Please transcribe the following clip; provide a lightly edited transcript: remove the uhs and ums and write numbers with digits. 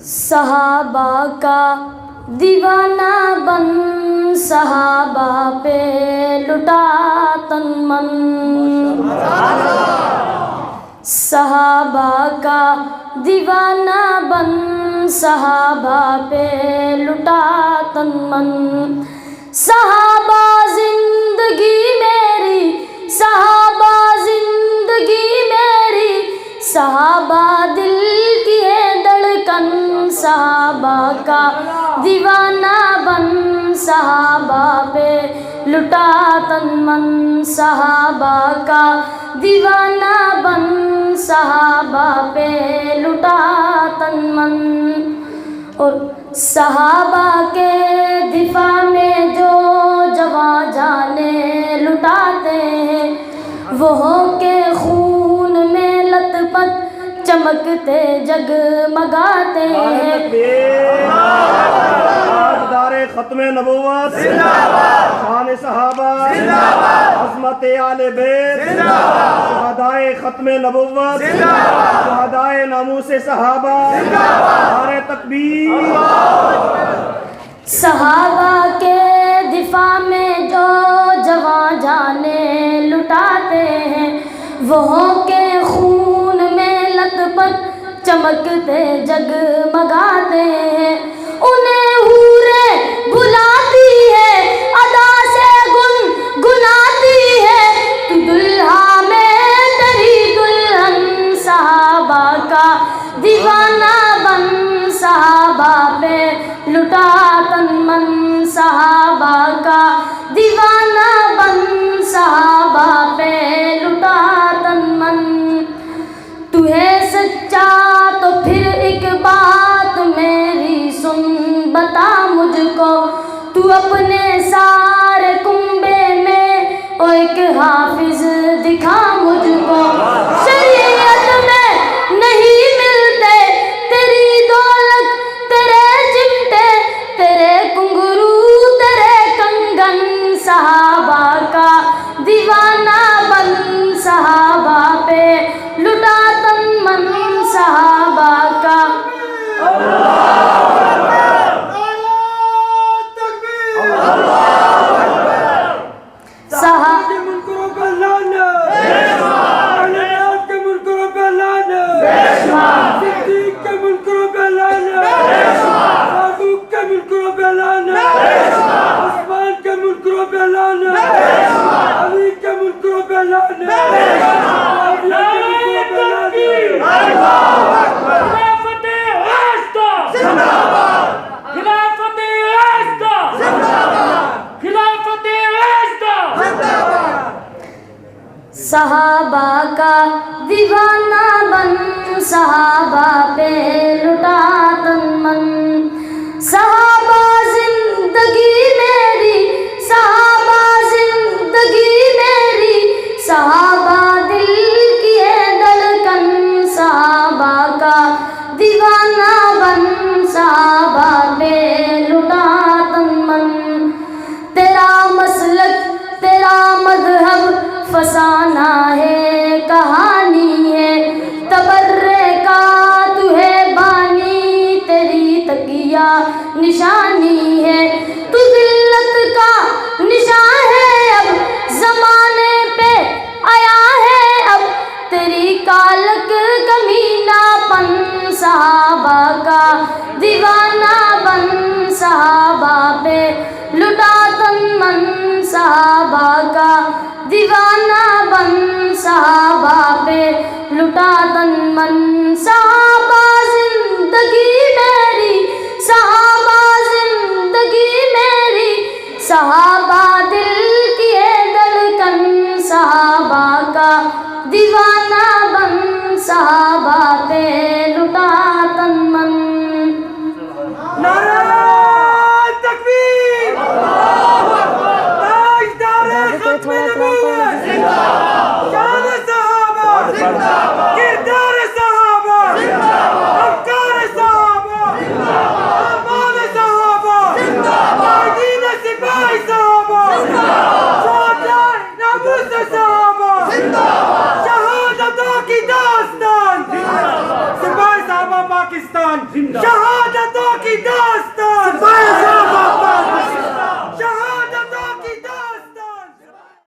صحابہ کا دیوانہ بن صحابہ پہ لٹا تن من، صحابہ کا دیوانہ بن صحابہ پہ لٹا تن من، صحابہ زندگی میری، صحابہ زندگی میری، صحابہ دل کی ہے دھڑکن، صحابہ کا دیوانہ بن صحابہ پہ لٹا تن من، صحابہ کا دیوانہ بن صحابہ پہ لٹا تن من، اور صحابہ کے دفاع میں جو جواں جانیں لٹاتے ہیں، وہ کے خون میں لت پت چمکتے جگمگاتے ہیں۔ تاجدار ختم نبوت شان صحابہ، عظمت آل بیت، شہدائے ختم نبوت، شہدائے ناموس صحابہ، نعرہ تکبیر۔ صحابہ کے دفاع میں جو جواں جانیں لٹاتے ہیں، وہ کے خون میں لت پت چمکتے جگمگاتے ہیں، انہیں حوریں بلاتی ہے، ادا سے گنگناتی ہے، تو دلہا میں تیری دلہن، صحابہ کا دیوانہ بن صحابہ پہ لٹا تن من، صحابہ کا دیوانہ بن صحابہ پہ لٹا تن من، تو ہے سچا تو پھر ایک بات میری سن بتا مجھ کو، تو اپنے سارے کنبے میں ایک حافظ دکھا مجھ کو، شریعت میں نہیں ملتے تیری دولت، تیرے چمٹے، تیرے کنگرو، تیرے کنگن، صحابہ کا دیوانہ بن صحابہ پہ لٹا تن من، صحابہ کا صحابہ کا دیوانہ بن صحابہ پہ لٹا تن من، صحابہ زندگی میری، صحابہ زندگی میری، صحابہ دل کی ہے دھڑکن، صحابہ کا دیوانہ بن صحابہ پہ لٹا تن من، تیرا مسلک تیرا مذہب فسانہ ہے، کہانی ہے تبرکات ہے بانی، تیری تقیہ نشانی ہے، تو ذلت کا نشان ہے، اب زمانے پہ آیا ہے، اب تیری کالک کمینہ پن، صحابہ کا دیوانہ بن صحابہ پہ لٹا تن من، صحابہ کا دیوانہ بن صحابہ پہ لٹا تن من، صحابہ زندگی میری، صحابہ زندگی میری، صحابہ دل کی ہے دھڑکن، صحابہ کا دیوانہ بن صحابہ پہ لٹا تن من۔ کردار صحابہ شہادتوں کی